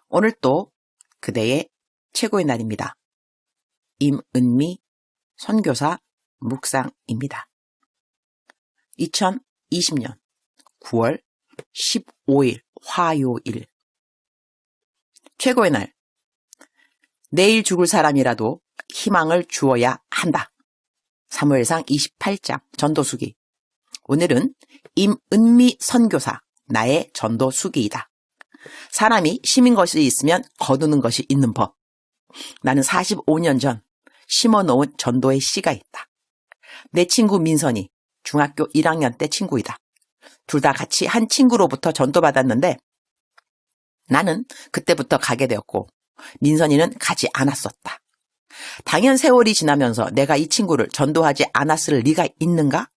오늘 또 그대의 최고의 날입니다. 임은미 선교사 묵상입니다. 2020년 9월 15일 화요일. 최고의 날. 내일 죽을 사람이라도 희망을 주어야 한다. 사무엘상 28장 전도수기. 오늘은 임은미 선교사 나의 전도수기이다. 사람이 심은 것이 있으면 거두는 것이 있는 법. 나는 45년 전 심어놓은 전도의 씨가 있다. 내 친구 민선이 중학교 1학년 때 친구이다. 둘 다 같이 한 친구로부터 전도받았는데 나는 그때부터 가게 되었고 민선이는 가지 않았었다. 당연 세월이 지나면서 내가 이 친구를 전도하지 않았을 리가 있는가?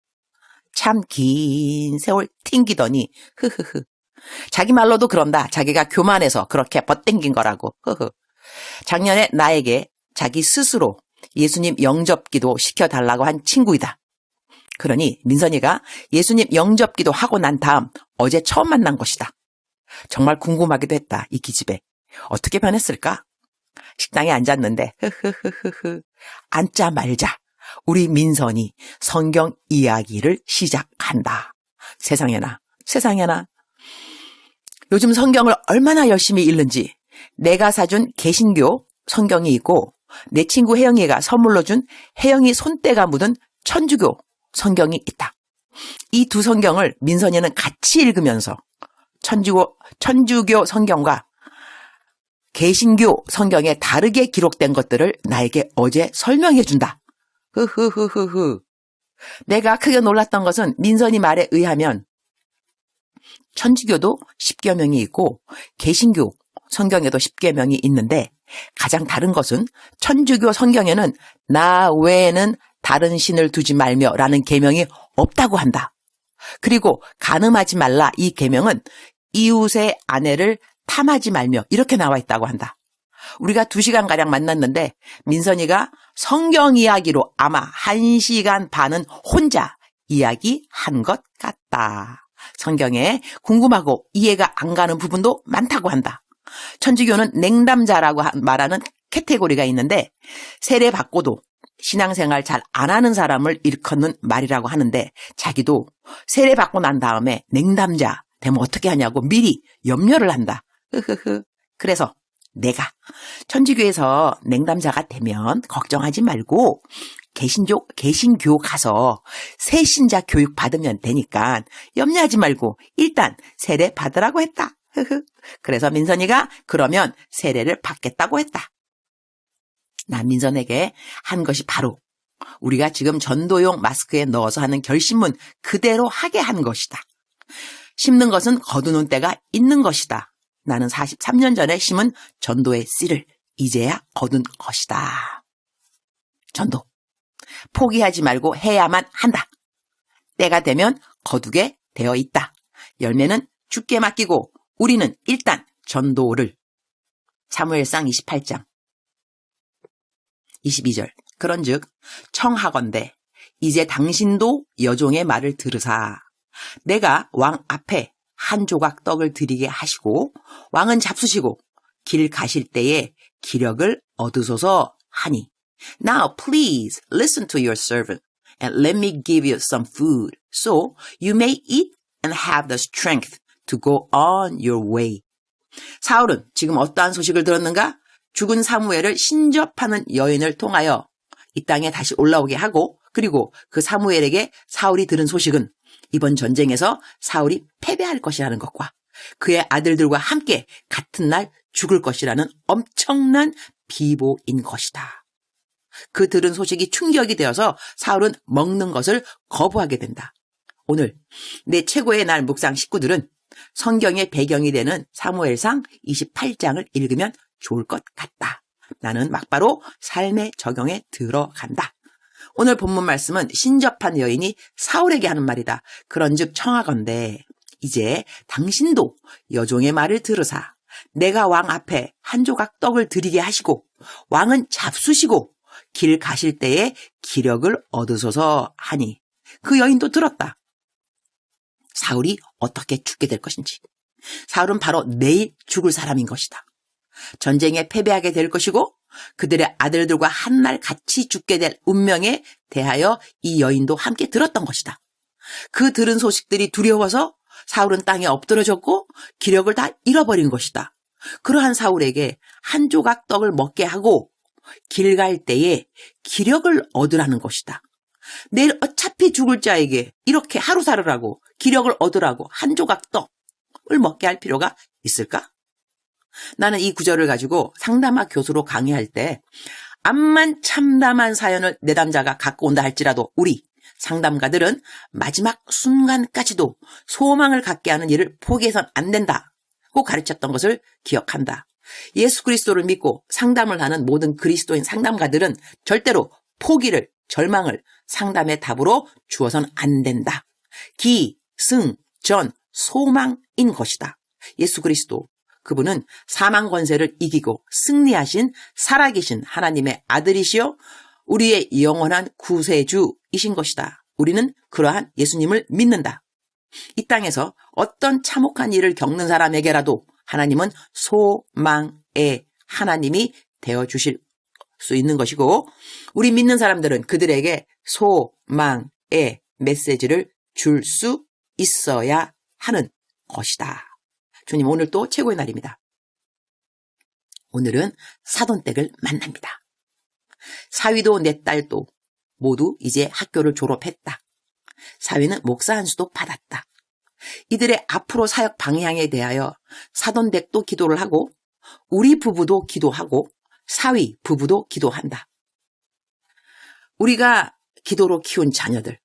참 긴 세월 튕기더니 흐흐흐. 자기 말로도 그런다. 자기가 교만해서 그렇게 버땡긴 거라고. 흐흐. 작년에 나에게 자기 스스로 예수님 영접기도 시켜달라고 한 친구이다. 그러니 민선이가 예수님 영접기도 하고 난 다음 어제 처음 만난 것이다. 정말 궁금하기도 했다. 이 기집애. 어떻게 변했을까? 식당에 앉았는데 흐흐흐흐흐. 앉자마자 우리 민선이 성경 이야기를 시작한다. 세상에나 세상에나. 요즘 성경을 얼마나 열심히 읽는지. 내가 사준 개신교 성경이 있고 내 친구 혜영이가 선물로 준 혜영이 손때가 묻은 천주교 성경이 있다. 이 두 성경을 민선이는 같이 읽으면서 천주교 성경과 개신교 성경에 다르게 기록된 것들을 나에게 어제 설명해 준다. 흐흐흐흐흐. 내가 크게 놀랐던 것은 민선이 말에 의하면 천주교도 10계명이 있고 개신교 성경에도 10계명이 있는데 가장 다른 것은 천주교 성경에는 나 외에는 다른 신을 두지 말며 라는 계명이 없다고 한다. 그리고 간음하지 말라 이 계명은 이웃의 아내를 탐하지 말며 이렇게 나와 있다고 한다. 우리가 2시간가량 만났는데 민선이가 성경 이야기로 아마 1시간 반은 혼자 이야기한 것 같다. 성경에 궁금하고 이해가 안 가는 부분도 많다고 한다. 천주교는 냉담자라고 말하는 카테고리가 있는데 세례받고도 신앙생활 잘 안 하는 사람을 일컫는 말이라고 하는데 자기도 세례받고 난 다음에 냉담자 되면 어떻게 하냐고 미리 염려를 한다. 흐흐흐. 그래서 내가 천주교에서 냉담자가 되면 걱정하지 말고 개신교 가서 새신자 교육 받으면 되니까 염려하지 말고 일단 세례 받으라고 했다. 그래서 민선이가 그러면 세례를 받겠다고 했다. 난 민선에게 한 것이 바로 우리가 지금 전도용 마스크에 넣어서 하는 결심문 그대로 하게 한 것이다. 심는 것은 거두는 때가 있는 것이다. 나는 43년 전에 심은 전도의 씨를 이제야 거둔 것이다. 전도. 포기하지 말고 해야만 한다. 때가 되면 거두게 되어 있다. 열매는 주께 맡기고 우리는 일단 전도를. 사무엘상 28장 22절. 그런즉 청하건대 이제 당신도 여종의 말을 들으사 내가 왕 앞에 한 조각 떡을 드리게 하시고 왕은 잡수시고 길 가실 때에 기력을 얻으소서 하니 Now please listen to your servant and let me give you some food so you may eat and have the strength to go on your way. 사울은 지금 어떠한 소식을 들었는가? 죽은 사무엘을 신접하는 여인을 통하여 이 땅에 다시 올라오게 하고 그리고 그 사무엘에게 사울이 들은 소식은 이번 전쟁에서 사울이 패배할 것이라는 것과 그의 아들들과 함께 같은 날 죽을 것이라는 엄청난 비보인 것이다. 그 들은 소식이 충격이 되어서 사울은 먹는 것을 거부하게 된다. 오늘 내 최고의 날 묵상 식구들은 성경의 배경이 되는 사무엘상 28장을 읽으면 좋을 것 같다. 나는 막바로 삶의 적용에 들어간다. 오늘 본문 말씀은 신접한 여인이 사울에게 하는 말이다. 그런즉 청하건대 이제 당신도 여종의 말을 들으사 내가 왕 앞에 한 조각 떡을 드리게 하시고 왕은 잡수시고 길 가실 때에 기력을 얻으소서 하니 그 여인도 들었다. 사울이 어떻게 죽게 될 것인지. 사울은 바로 내일 죽을 사람인 것이다. 전쟁에 패배하게 될 것이고 그들의 아들들과 한날 같이 죽게 될 운명에 대하여 이 여인도 함께 들었던 것이다. 그 들은 소식들이 두려워서 사울은 땅에 엎드러졌고 기력을 다 잃어버린 것이다. 그러한 사울에게 한 조각 떡을 먹게 하고 길 갈 때에 기력을 얻으라는 것이다. 내일 어차피 죽을 자에게 이렇게 하루 살으라고 기력을 얻으라고 한 조각 떡을 먹게 할 필요가 있을까? 나는 이 구절을 가지고 상담학 교수로 강의할 때 암만 참담한 사연을 내담자가 갖고 온다 할지라도 우리 상담가들은 마지막 순간까지도 소망을 갖게 하는 일을 포기해서는 안 된다고 가르쳤던 것을 기억한다. 예수 그리스도를 믿고 상담을 하는 모든 그리스도인 상담가들은 절대로 포기를, 절망을 상담의 답으로 주어서는 안 된다. 기, 승, 전, 소망인 것이다. 예수 그리스도, 그분은 사망 권세를 이기고 승리하신 살아계신 하나님의 아들이시여 우리의 영원한 구세주이신 것이다. 우리는 그러한 예수님을 믿는다. 이 땅에서 어떤 참혹한 일을 겪는 사람에게라도 하나님은 소망의 하나님이 되어주실 수 있는 것이고 우리 믿는 사람들은 그들에게 소망의 메시지를 줄 수 있어야 하는 것이다. 주님, 오늘 또 최고의 날입니다. 오늘은 사돈댁을 만납니다. 사위도 내 딸도 모두 이제 학교를 졸업했다. 사위는 목사 안수도 받았다. 이들의 앞으로 사역 방향에 대하여 사돈댁도 기도를 하고 우리 부부도 기도하고 사위 부부도 기도한다. 우리가 기도로 키운 자녀들,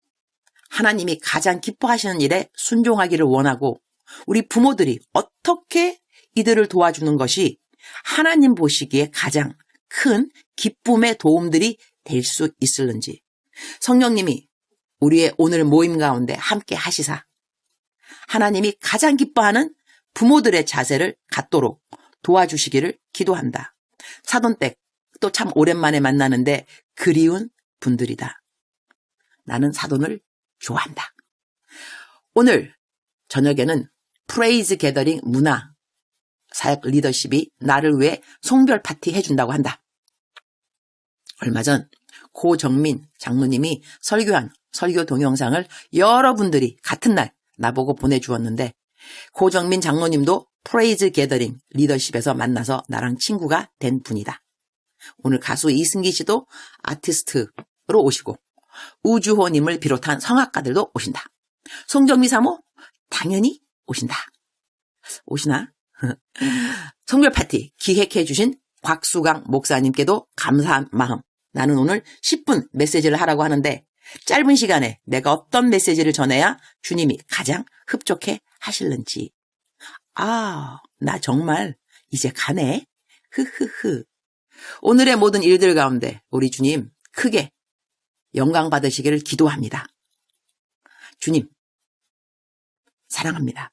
하나님이 가장 기뻐하시는 일에 순종하기를 원하고 우리 부모들이 어떻게 이들을 도와주는 것이 하나님 보시기에 가장 큰 기쁨의 도움들이 될 수 있을는지 성령님이 우리의 오늘 모임 가운데 함께 하시사 하나님이 가장 기뻐하는 부모들의 자세를 갖도록 도와주시기를 기도한다. 사돈댁 또 참 오랜만에 만나는데 그리운 분들이다. 나는 사돈을 좋아한다. 오늘 저녁에는 프레이즈 게더링 문화 사역 리더십이 나를 위해 송별 파티 해준다고 한다. 얼마 전 고정민 장로님이 설교한 설교 동영상을 여러분들이 같은 날 나보고 보내주었는데 고정민 장로님도 프레이즈 게더링 리더십에서 만나서 나랑 친구가 된 분이다. 오늘 가수 이승기 씨도 아티스트로 오시고 우주호님을 비롯한 성악가들도 오신다. 송정미 사모 당연히 오신다. 오시나? 송별 파티 기획해 주신 곽수강 목사님께도 감사한 마음. 나는 오늘 10분 메시지를 하라고 하는데 짧은 시간에 내가 어떤 메시지를 전해야 주님이 가장 흡족해 하실는지. 나 정말 이제 가네. 흐흐흐. 오늘의 모든 일들 가운데 우리 주님 크게 영광 받으시기를 기도합니다. 주님 사랑합니다.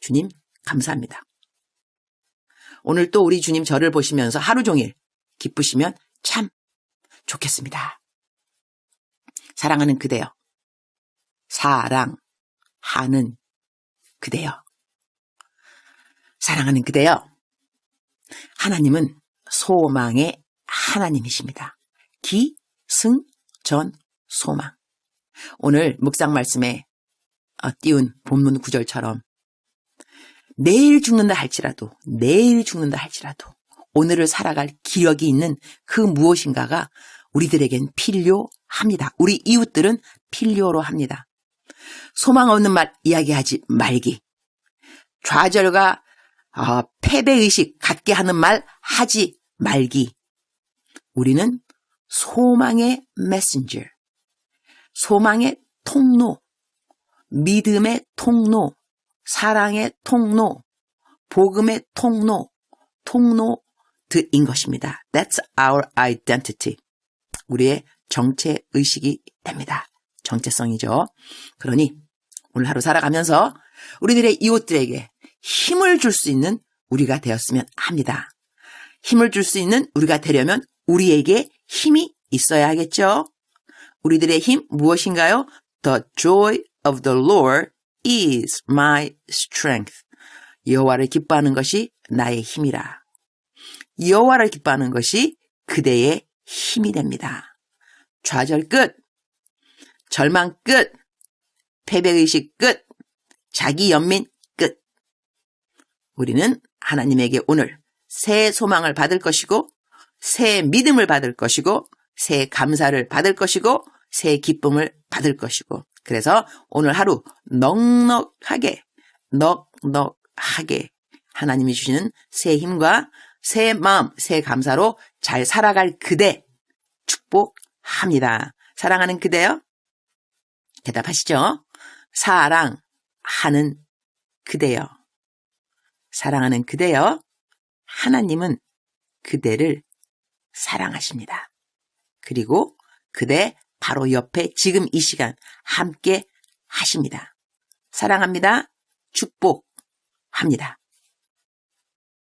주님 감사합니다. 오늘 또 우리 주님 저를 보시면서 하루 종일 기쁘시면 참 좋겠습니다. 사랑하는 그대여. 사랑하는 그대여. 사랑하는 그대여. 하나님은 소망의 하나님이십니다. 기, 승, 전, 소망. 오늘 묵상 말씀에 띄운 본문 구절처럼 내일 죽는다 할지라도 오늘을 살아갈 기력이 있는 그 무엇인가가 우리들에겐 필요합니다. 우리 이웃들은 필요로 합니다. 소망 없는 말 이야기하지 말기. 좌절과 패배의식 갖게 하는 말 하지 말기. 우리는 소망의 메신저, 소망의 통로, 믿음의 통로, 사랑의 통로, 복음의 통로들인 것입니다. That's our identity. 우리의 정체의식이 됩니다. 정체성이죠. 그러니 오늘 하루 살아가면서 우리들의 이웃들에게 힘을 줄 수 있는 우리가 되었으면 합니다. 힘을 줄 수 있는 우리가 되려면 우리에게 힘이 있어야 하겠죠. 우리들의 힘 무엇인가요? The joy of the Lord is my strength. 여호와를 기뻐하는 것이 나의 힘이라. 여호와를 기뻐하는 것이 그대의 힘이 됩니다. 좌절 끝, 절망 끝, 패배의식 끝, 자기 연민 끝. 우리는 하나님에게 오늘 새 소망을 받을 것이고, 새 믿음을 받을 것이고, 새 감사를 받을 것이고, 새 기쁨을 받을 것이고, 그래서 오늘 하루 넉넉하게 하나님이 주시는 새 힘과 새 마음, 새 감사로 잘 살아갈 그대 축복합니다. 사랑하는 그대요? 대답하시죠? 사랑하는 그대요. 사랑하는 그대요. 하나님은 그대를 사랑하십니다. 그리고 그대 바로 옆에 지금 이 시간 함께 하십니다. 사랑합니다. 축복합니다.